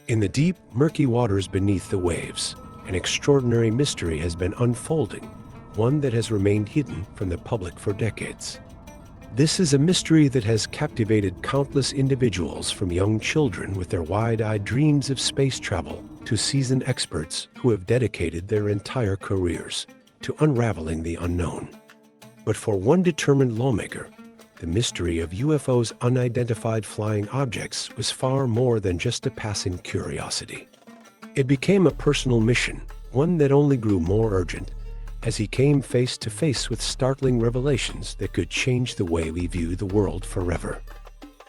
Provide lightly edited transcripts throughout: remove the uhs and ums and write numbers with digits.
In the deep, murky waters beneath the waves, an extraordinary mystery has been unfolding, one that has remained hidden from the public for decades. This is a mystery that has captivated countless individuals, from young children with their wide-eyed dreams of space travel to seasoned experts who have dedicated their entire careers to unraveling the unknown. But for one determined lawmaker, the mystery of UFOs, unidentified flying objects, was far more than just a passing curiosity. It became a personal mission, one that only grew more urgent as he came face to face with startling revelations that could change the way we view the world forever.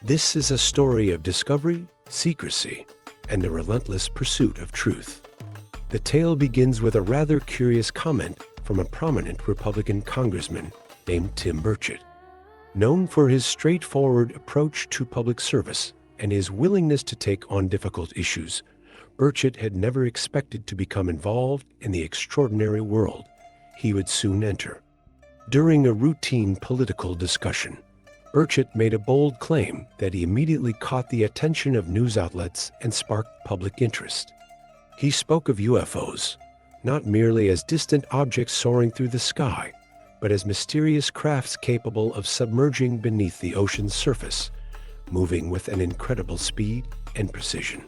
This is a story of discovery, secrecy, and the relentless pursuit of truth. The tale begins with a rather curious comment from a prominent Republican congressman named Tim Burchett. Known for his straightforward approach to public service and his willingness to take on difficult issues, Burchett had never expected to become involved in the extraordinary world he would soon enter. During a routine political discussion, Burchett made a bold claim that he immediately caught the attention of news outlets and sparked public interest. He spoke of UFOs, not merely as distant objects soaring through the sky, but as mysterious crafts capable of submerging beneath the ocean's surface, moving with an incredible speed and precision.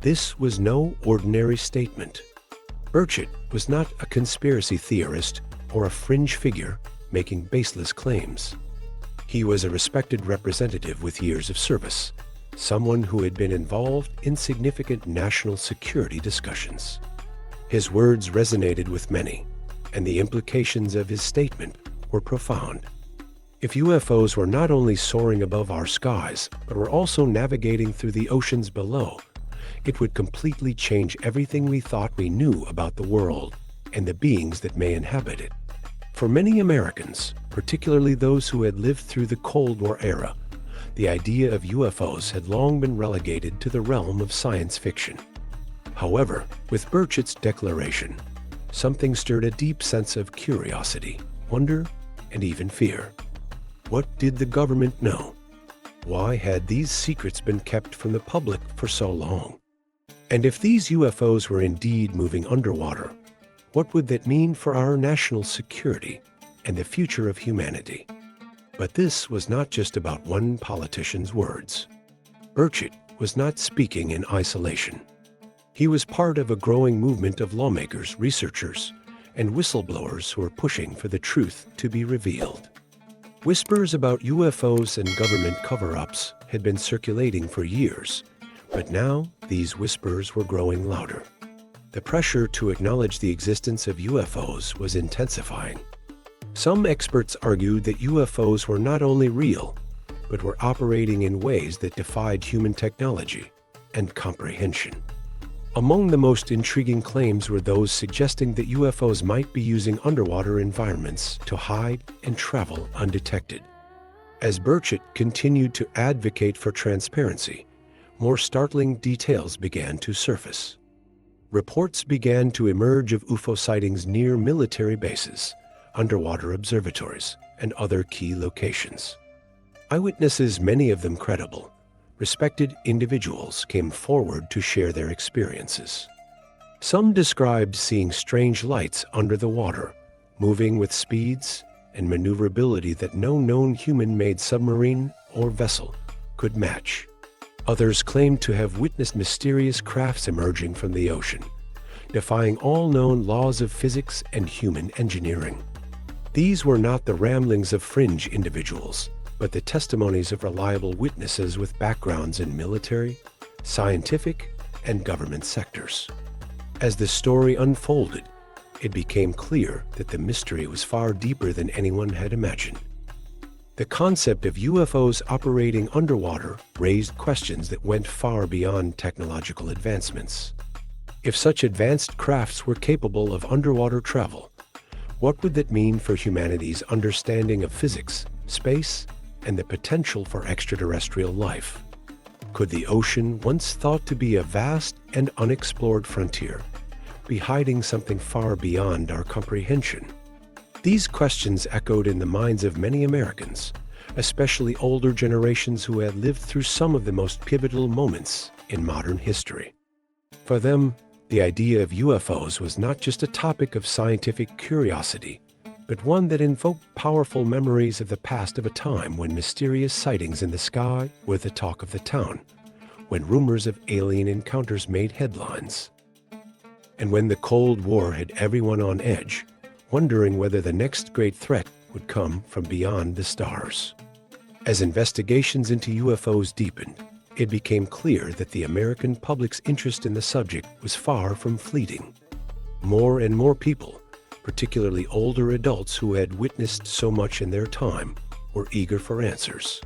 This was no ordinary statement. Burchett was not a conspiracy theorist or a fringe figure making baseless claims. He was a respected representative with years of service, someone who had been involved in significant national security discussions. His words resonated with many, and the implications of his statement were profound. If UFOs were not only soaring above our skies, but were also navigating through the oceans below, it would completely change everything we thought we knew about the world and the beings that may inhabit it. For many Americans, particularly those who had lived through the Cold War era, the idea of UFOs had long been relegated to the realm of science fiction. However, with Burchett's declaration, something stirred a deep sense of curiosity, wonder, and even fear. What did the government know? Why had these secrets been kept from the public for so long? And if these UFOs were indeed moving underwater, what would that mean for our national security and the future of humanity? But this was not just about one politician's words. Burchett was not speaking in isolation. He was part of a growing movement of lawmakers, researchers, and whistleblowers who were pushing for the truth to be revealed. Whispers about UFOs and government cover-ups had been circulating for years, but now these whispers were growing louder. The pressure to acknowledge the existence of UFOs was intensifying. Some experts argued that UFOs were not only real, but were operating in ways that defied human technology and comprehension. Among the most intriguing claims were those suggesting that UFOs might be using underwater environments to hide and travel undetected. As Burchett continued to advocate for transparency, more startling details began to surface. Reports began to emerge of UFO sightings near military bases, underwater observatories, and other key locations. Eyewitnesses, many of them credible, respected individuals, came forward to share their experiences. Some described seeing strange lights under the water, moving with speeds and maneuverability that no known human-made submarine or vessel could match. Others claimed to have witnessed mysterious crafts emerging from the ocean, defying all known laws of physics and human engineering. These were not the ramblings of fringe individuals, but the testimonies of reliable witnesses with backgrounds in military, scientific, and government sectors. As the story unfolded, it became clear that the mystery was far deeper than anyone had imagined. The concept of UFOs operating underwater raised questions that went far beyond technological advancements. If such advanced crafts were capable of underwater travel, what would that mean for humanity's understanding of physics, space, and the potential for extraterrestrial life? Could the ocean, once thought to be a vast and unexplored frontier, be hiding something far beyond our comprehension? These questions echoed in the minds of many Americans, especially older generations who had lived through some of the most pivotal moments in modern history. For them, the idea of UFOs was not just a topic of scientific curiosity, but one that invoked powerful memories of the past, of a time when mysterious sightings in the sky were the talk of the town, when rumors of alien encounters made headlines, and when the Cold War had everyone on edge, wondering whether the next great threat would come from beyond the stars. As investigations into UFOs deepened, it became clear that the American public's interest in the subject was far from fleeting. More and more people, particularly older adults who had witnessed so much in their time, were eager for answers.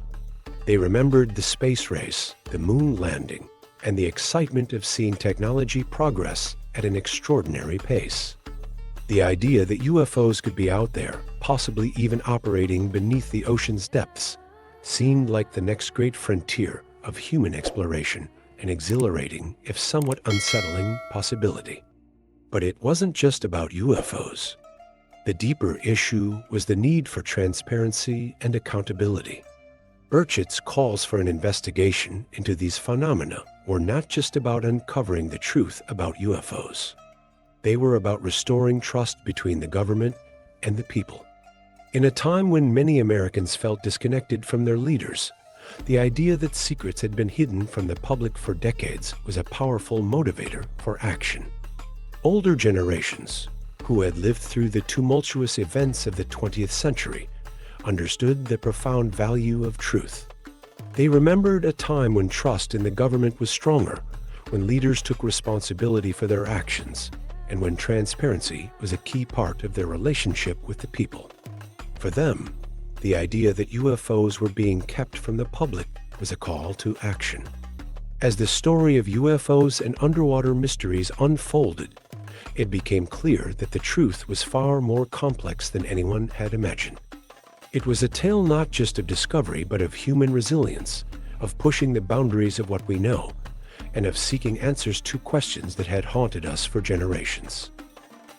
They remembered the space race, the moon landing, and the excitement of seeing technology progress at an extraordinary pace. The idea that UFOs could be out there, possibly even operating beneath the ocean's depths, seemed like the next great frontier of human exploration, an exhilarating, if somewhat unsettling, possibility. But it wasn't just about UFOs. The deeper issue was the need for transparency and accountability. Burchett's calls for an investigation into these phenomena were not just about uncovering the truth about UFOs. They were about restoring trust between the government and the people. In a time when many Americans felt disconnected from their leaders, the idea that secrets had been hidden from the public for decades was a powerful motivator for action. Older generations, who had lived through the tumultuous events of the 20th century, understood the profound value of truth. They remembered a time when trust in the government was stronger, when leaders took responsibility for their actions, and when transparency was a key part of their relationship with the people. For them, the idea that UFOs were being kept from the public was a call to action. As the story of UFOs and underwater mysteries unfolded, it became clear that the truth was far more complex than anyone had imagined. It was a tale not just of discovery, but of human resilience, of pushing the boundaries of what we know, and of seeking answers to questions that had haunted us for generations.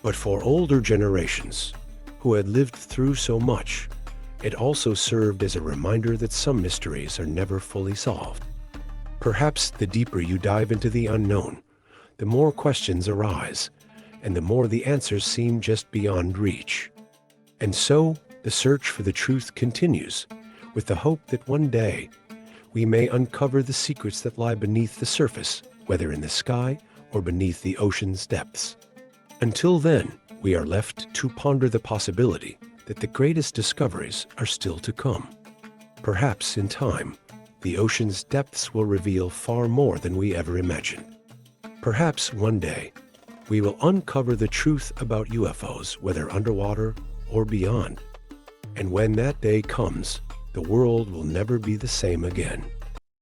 But for older generations, who had lived through so much, it also served as a reminder that some mysteries are never fully solved. Perhaps the deeper you dive into the unknown, the more questions arise, and the more the answers seem just beyond reach. And so, the search for the truth continues, with the hope that one day we may uncover the secrets that lie beneath the surface, whether in the sky or beneath the ocean's depths. Until then, we are left to ponder the possibility that the greatest discoveries are still to come. Perhaps in time, the ocean's depths will reveal far more than we ever imagined. Perhaps one day, we will uncover the truth about UFOs, whether underwater or beyond. And when that day comes, the world will never be the same again.